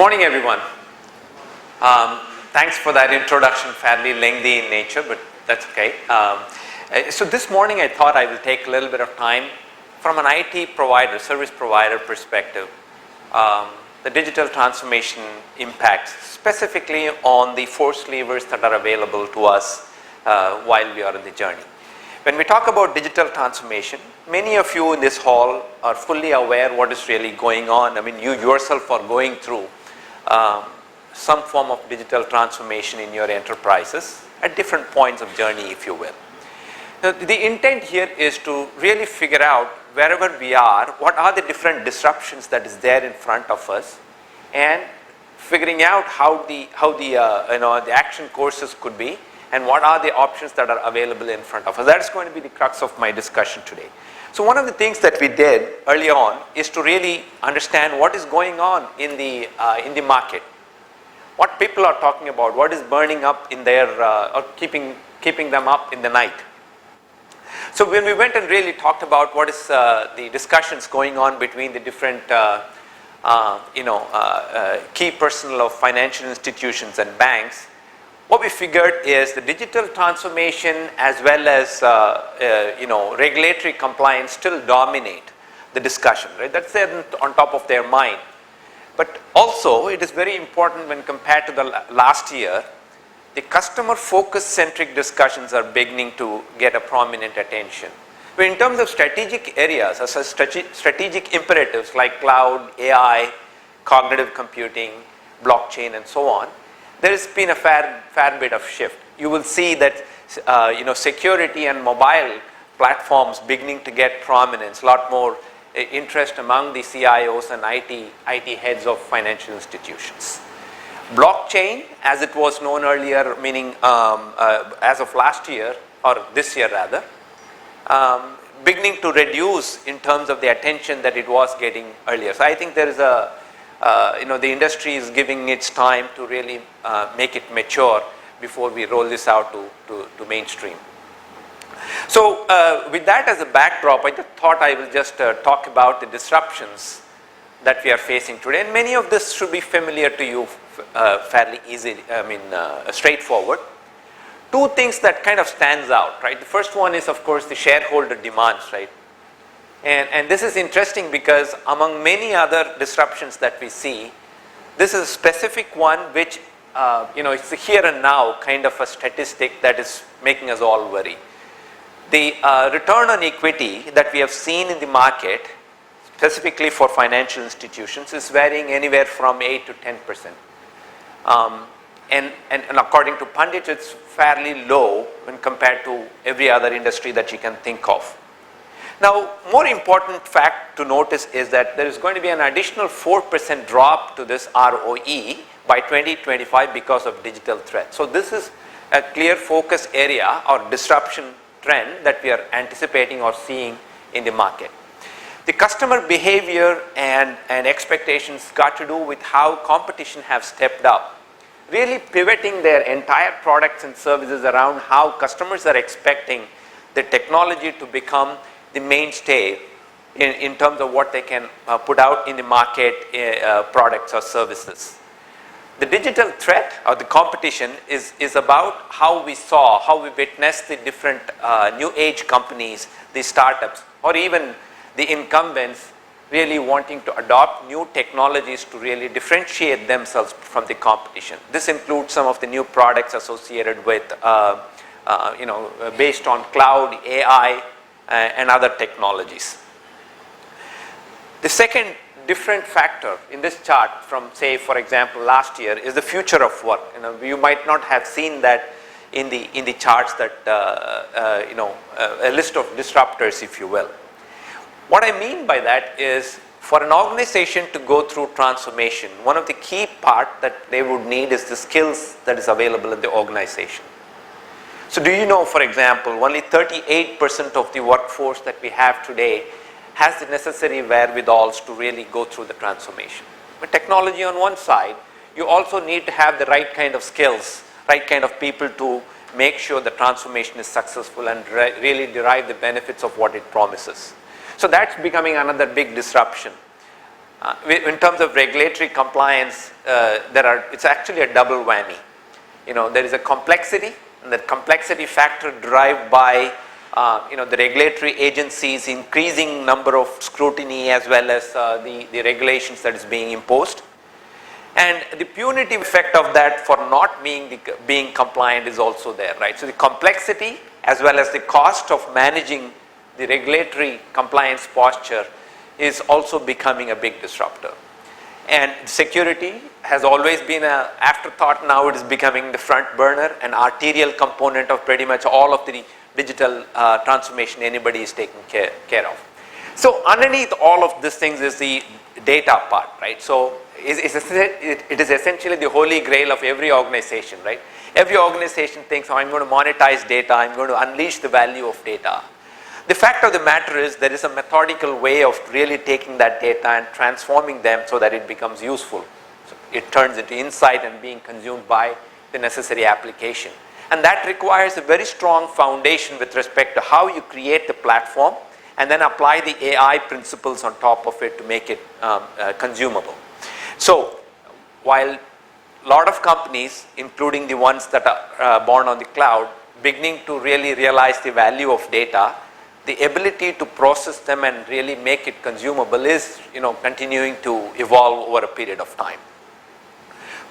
morning, everyone. Thanks for that introduction, fairly lengthy in nature, but that's okay. So this morning I thought I will take a little bit of time from an IT provider, service provider perspective, the digital transformation impacts specifically on the force levers that are available to us while we are in the journey. When we talk about digital transformation, many of you in this hall are fully aware what is really going on. I mean, you yourself are going through some form of digital transformation in your enterprises at different points of journey, if you will. Now, the intent here is to really figure out wherever we are, what are the different disruptions that is there in front of us, and figuring out how the action courses could be, and what are the options that are available in front of us. That is going to be the crux of my discussion today. So one of the things that we did early on is to really understand what is going on in the market, what people are talking about, what is burning up in their or keeping them up in the night. So when we went and really talked about what is the discussions going on between the different key personnel of financial institutions and banks, what we figured is the digital transformation as well as regulatory compliance still dominate the discussion, right? That's there on top of their mind. But also it is very important when compared to the last year, the customer focus centric discussions are beginning to get a prominent attention. But in terms of strategic areas, as strategic imperatives like cloud, AI, cognitive computing, blockchain and so on, there has been a fair bit of shift. You will see that security and mobile platforms beginning to get prominence, a lot more interest among the CIOs and IT heads of financial institutions. Blockchain, as it was known earlier, meaning as of last year, or this year rather, beginning to reduce in terms of the attention that it was getting earlier. So I think there is the industry is giving its time to really make it mature before we roll this out to mainstream. So with that as a backdrop, I just thought I will just talk about the disruptions that we are facing today, and many of this should be familiar to you fairly easily, straightforward. Two things that kind of stands out, right? The first one is, of course, the shareholder demands, right? And this is interesting because among many other disruptions that we see, this is a specific one which, it's a here and now kind of a statistic that is making us all worry. The return on equity that we have seen in the market, specifically for financial institutions, is varying anywhere from 8 to 10%. And according to pundits, it's fairly low when compared to every other industry that you can think of. Now, more important fact to notice is that there is going to be an additional 4% drop to this ROE by 2025 because of digital threats. So this is a clear focus area or disruption trend that we are anticipating or seeing in the market. The customer behavior and expectations got to do with how competition have stepped up, really pivoting their entire products and services around how customers are expecting the technology to become the mainstay in terms of what they can put out in the market, products or services. The digital threat or the competition is about how we witnessed the different new age companies, the startups, or even the incumbents really wanting to adopt new technologies to really differentiate themselves from the competition. This includes some of the new products associated with, based on cloud, AI, and other technologies. The second different factor in this chart from, say, for example, last year is the future of work. You might not have seen that in the charts that a list of disruptors, if you will. What I mean by that is, for an organization to go through transformation, one of the key part that they would need is the skills that is available in the organization. So do you know, for example, only 38% of the workforce that we have today has the necessary wherewithals to really go through the transformation. With technology on one side, you also need to have the right kind of skills, right kind of people to make sure the transformation is successful and really derive the benefits of what it promises. So that's becoming another big disruption. In terms of regulatory compliance, it's actually a double whammy. There is a complexity, and that complexity factor derived by the regulatory agencies increasing number of scrutiny as well as the regulations that is being imposed. And the punitive effect of that for not being compliant is also there, right? So the complexity as well as the cost of managing the regulatory compliance posture is also becoming a big disruptor. And security has always been an afterthought. Now it is becoming the front burner, an arterial component of pretty much all of the digital transformation anybody is taking care of. So underneath all of these things is the data part, right? So it is essentially the holy grail of every organization, right? Every organization thinks, oh, I'm going to monetize data, I'm going to unleash the value of data. The fact of the matter is there is a methodical way of really taking that data and transforming them so that it becomes useful. So it turns into insight and being consumed by the necessary application. And that requires a very strong foundation with respect to how you create the platform and then apply the AI principles on top of it to make it consumable. So while a lot of companies, including the ones that are born on the cloud, beginning to really realize the value of data, the ability to process them and really make it consumable is continuing to evolve over a period of time.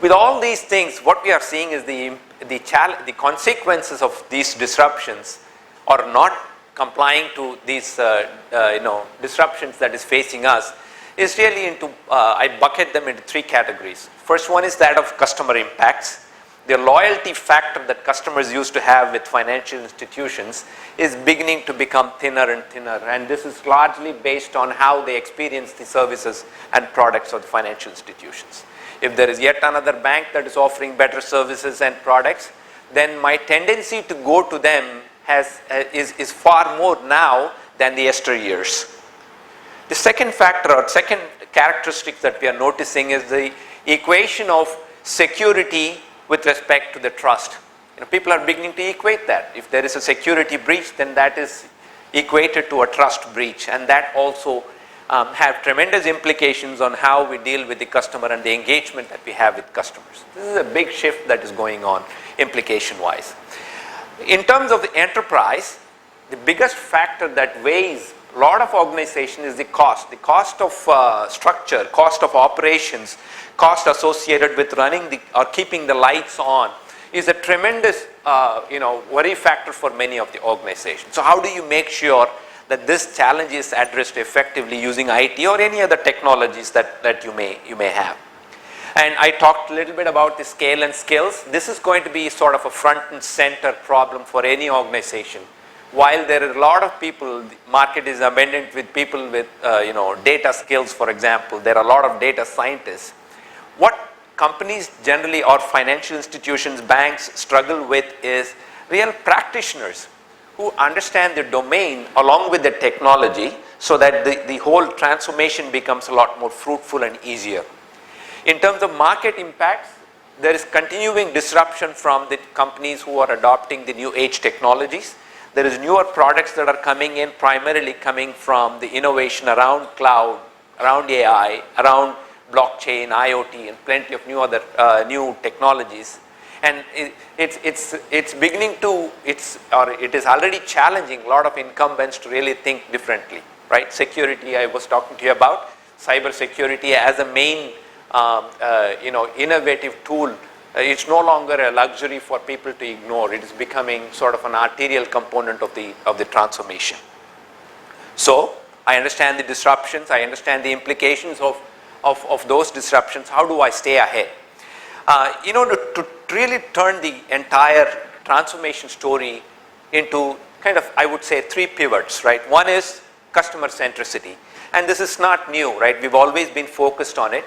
With all these things, what we are seeing is the consequences of these disruptions or not complying to these disruptions that is facing us is really into, I bucket them into three categories. First one is that of customer impacts. The loyalty factor that customers used to have with financial institutions is beginning to become thinner and thinner, and this is largely based on how they experience the services and products of the financial institutions. If there is yet another bank that is offering better services and products, then my tendency to go to them is far more now than the yesteryears. The second factor or second characteristic that we are noticing is the equation of security with respect to the trust. People are beginning to equate that. If there is a security breach, then that is equated to a trust breach, and that also have tremendous implications on how we deal with the customer and the engagement that we have with customers. This is a big shift that is going on implication-wise. In terms of the enterprise, the biggest factor that weighs a lot of organization is the cost of structure, cost of operations, cost associated with running or keeping the lights on is a tremendous worry factor for many of the organizations. So how do you make sure that this challenge is addressed effectively using IT or any other technologies that you may have? And I talked a little bit about the scale and skills. This is going to be sort of a front and center problem for any organization. While there are a lot of people, the market is abundant with people with data skills, for example. There are a lot of data scientists. What companies generally or financial institutions, banks struggle with is real practitioners who understand the domain along with the technology so that the whole transformation becomes a lot more fruitful and easier. In terms of market impacts, there is continuing disruption from the companies who are adopting the new age technologies. There is newer products that are coming in, primarily coming from the innovation around cloud, around AI, around blockchain, IoT, and plenty of new technologies. And it's beginning to, it is already challenging a lot of incumbents to really think differently, right? Security, I was talking to you about, cyber security as a main, innovative tool. It's no longer a luxury for people to ignore. It is becoming sort of an arterial component of the transformation. So I understand the disruptions. I understand the implications of those disruptions. How do I stay ahead? To really turn the entire transformation story into kind of, I would say, three pivots, right? One is customer centricity. And this is not new, right? We've always been focused on it.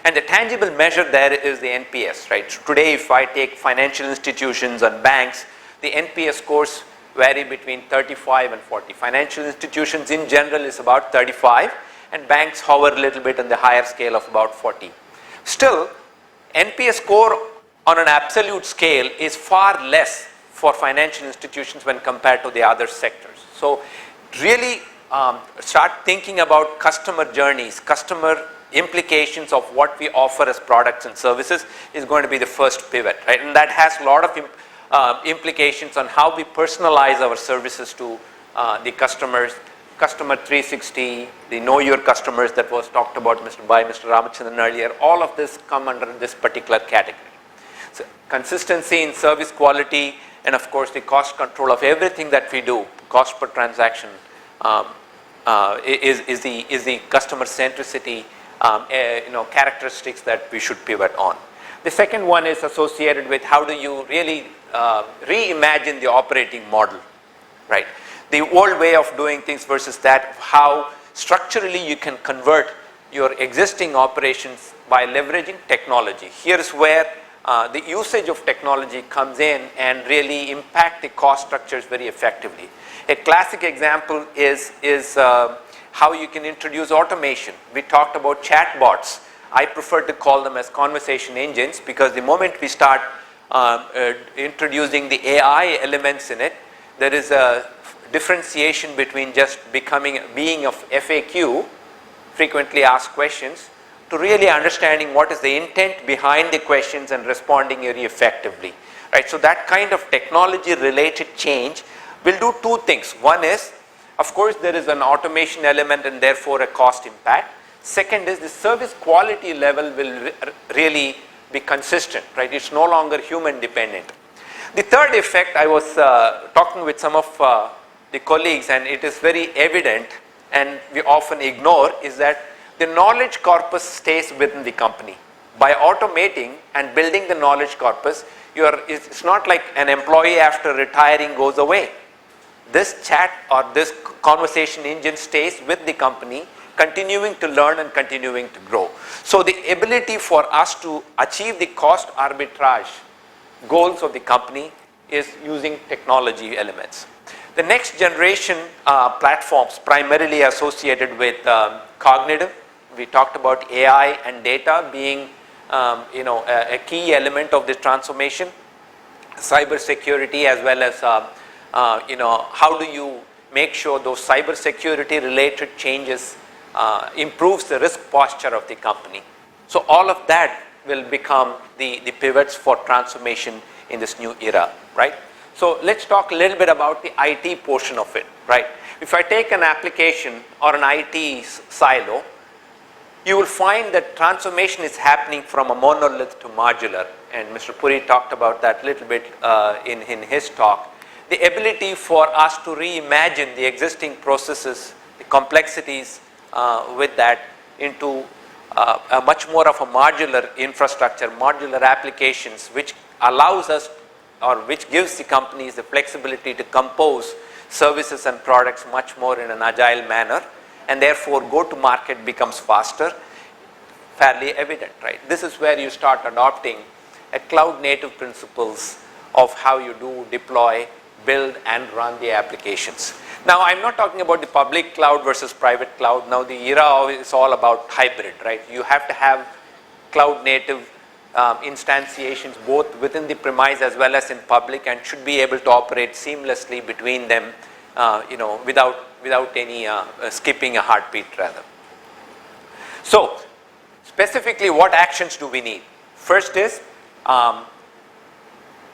And the tangible measure there is the NPS, right? So today, if I take financial institutions and banks, the NPS scores vary between 35 and 40. Financial institutions in general is about 35, and banks hover a little bit on the higher scale of about 40. Still, NPS score on an absolute scale is far less for financial institutions when compared to the other sectors. So really start thinking about customer journeys, customer implications of what we offer as products and services is going to be the first pivot, right? And that has a lot of implications on how we personalize our services to the customers, customer 360, the know your customers that was talked about by Mr. Ramachandran earlier. All of this come under this particular category. So consistency in service quality, and of course the cost control of everything that we do, cost per transaction, is the customer centricity characteristics that we should pivot on. The second one is associated with how do you really reimagine the operating model, right? The old way of doing things versus that, how structurally you can convert your existing operations by leveraging technology. Here's where the usage of technology comes in and really impact the cost structures very effectively. A classic example is how you can introduce automation. We talked about chatbots. I prefer to call them as conversation engines, because the moment we start introducing the AI elements in it, there is a differentiation between just being of FAQ, frequently asked questions, to really understanding what is the intent behind the questions and responding very effectively, right? So that kind of technology related change will do two things. One is, of course, there is an automation element and therefore a cost impact. Second is the service quality level will really be consistent, right? It's no longer human dependent. The third effect, I was talking with some of the colleagues, and it is very evident and we often ignore, is that the knowledge corpus stays within the company. By automating and building the knowledge corpus, it's not like an employee after retiring goes away. This chat or this conversation engine stays with the company, continuing to learn and continuing to grow. So the ability for us to achieve the cost arbitrage goals of the company is using technology elements. The next generation platforms primarily associated with cognitive. We talked about AI and data being a key element of this transformation. Cyber security, as well as how do you make sure those cyber security related changes improves the risk posture of the company. So all of that will become the pivots for transformation in this new era, right? So let's talk a little bit about the IT portion of it, right? If I take an application or an IT silo, you will find that transformation is happening from a monolith to modular, and Mr. Puri talked about that a little bit in his talk. The ability for us to reimagine the existing processes, the complexities with that into a much more of a modular infrastructure, modular applications, which allows us, or which gives the companies the flexibility to compose services and products much more in an agile manner, and therefore go to market becomes faster, fairly evident, right? This is where you start adopting a cloud native principles of how you do deploy, build and run the applications. Now I'm not talking about the public cloud versus private cloud. Now the era is all about hybrid, right? You have to have cloud native instantiations both within the premise as well as in public, and should be able to operate seamlessly between them, without any skipping a heartbeat rather. So specifically, what actions do we need? First is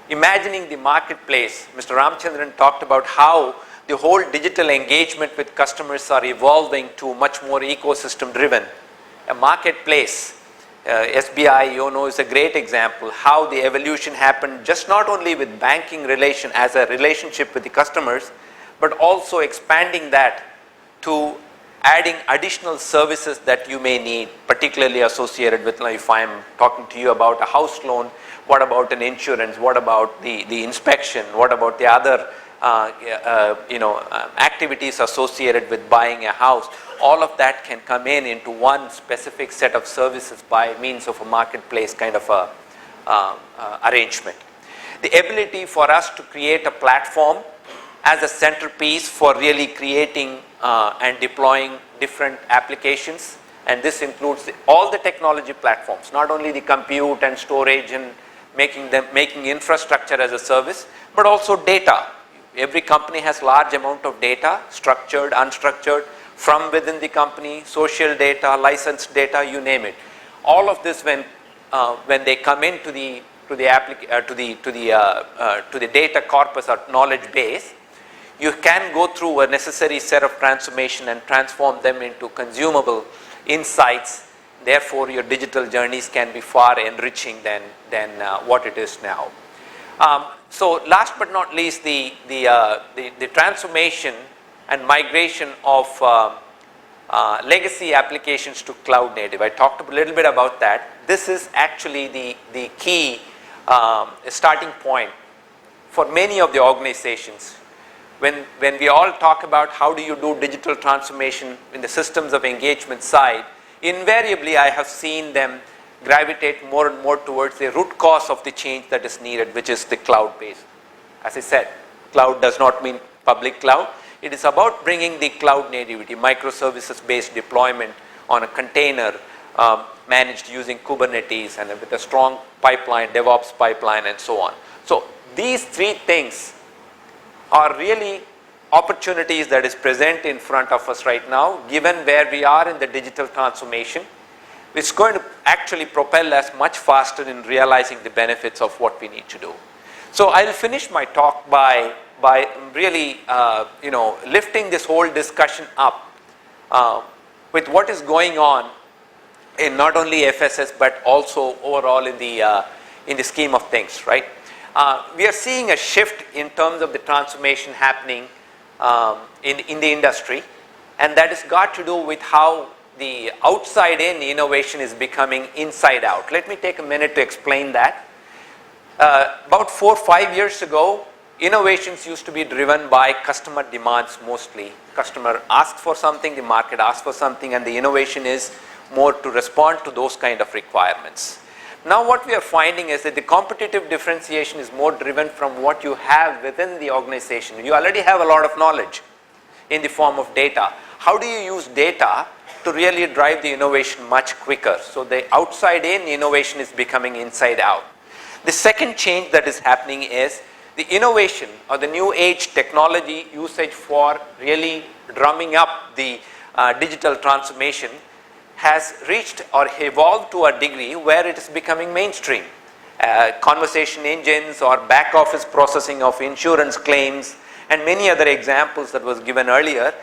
imagining the marketplace. Mr. Ramachandran talked about how the whole digital engagement with customers are evolving to much more ecosystem driven. A marketplace, SBI Yono is a great example how the evolution happened, just not only with banking relation as a relationship with the customers, but also expanding that to adding additional services that you may need, particularly associated with, if I am talking to you about a house loan, what about an insurance, what about the inspection, what about the other activities associated with buying a house. All of that can come into one specific set of services by means of a marketplace kind of arrangement. The ability for us to create a platform as a centerpiece for really creating and deploying different applications, and this includes all the technology platforms, not only the compute and storage and making infrastructure as a service, but also data. Every company has large amount of data, structured, unstructured. from within the company, social data, licensed data, you name it. All of this when they come into the data corpus or knowledge base, you can go through a necessary set of transformation and transform them into consumable insights. Therefore, your digital journeys can be far enriching than what it is now. So last but not least, the transformation and migration of legacy applications to cloud native. I talked a little bit about that. This is actually the key starting point for many of the organizations. When we all talk about how do you do digital transformation in the systems of engagement side, invariably I have seen them gravitate more and more towards the root cause of the change that is needed, which is the cloud base. As I said, cloud does not mean public cloud. It is about bringing the cloud nativity, microservices based deployment on a container managed using Kubernetes and with a strong pipeline, DevOps pipeline and so on. So these three things are really opportunities that is present in front of us right now, given where we are in the digital transformation. It's going to actually propel us much faster in realizing the benefits of what we need to do. So I'll finish my talk by really lifting this whole discussion up with what is going on in not only FSS but also overall in the scheme of things, right? We are seeing a shift in terms of the transformation happening in the industry, and that has got to do with how the outside in innovation is becoming inside out. Let me take a minute to explain that. About 4 or 5 years ago, innovations used to be driven by customer demands mostly. Customer asks for something, the market asks for something, and the innovation is more to respond to those kind of requirements. Now what we are finding is that the competitive differentiation is more driven from what you have within the organization. You already have a lot of knowledge in the form of data. How do you use data to really drive the innovation much quicker? So the outside in innovation is becoming inside out. The second change that is happening is the innovation or the new age technology usage for really drumming up the digital transformation has reached or evolved to a degree where it is becoming mainstream. Conversation engines or back office processing of insurance claims and many other examples that was given earlier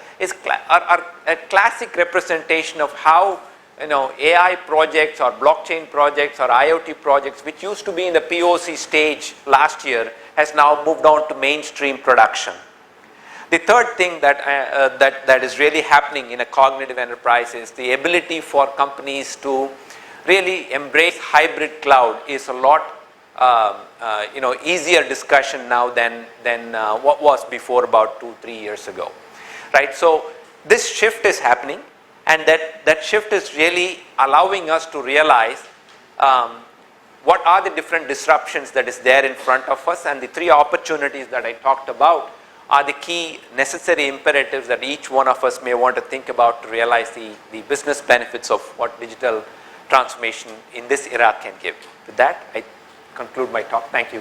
are a classic representation of how AI projects or blockchain projects or IoT projects, which used to be in the POC stage last year, has now moved on to mainstream production. The third thing that is really happening in a cognitive enterprise is the ability for companies to really embrace hybrid cloud is a lot easier discussion now than what was before about 2-3 years ago, right? So this shift is happening, and that shift is really allowing us to realize what are the different disruptions that is there in front of us, and the three opportunities that I talked about are the key necessary imperatives that each one of us may want to think about to realize the business benefits of what digital transformation in this era can give. With that, I conclude my talk. Thank you.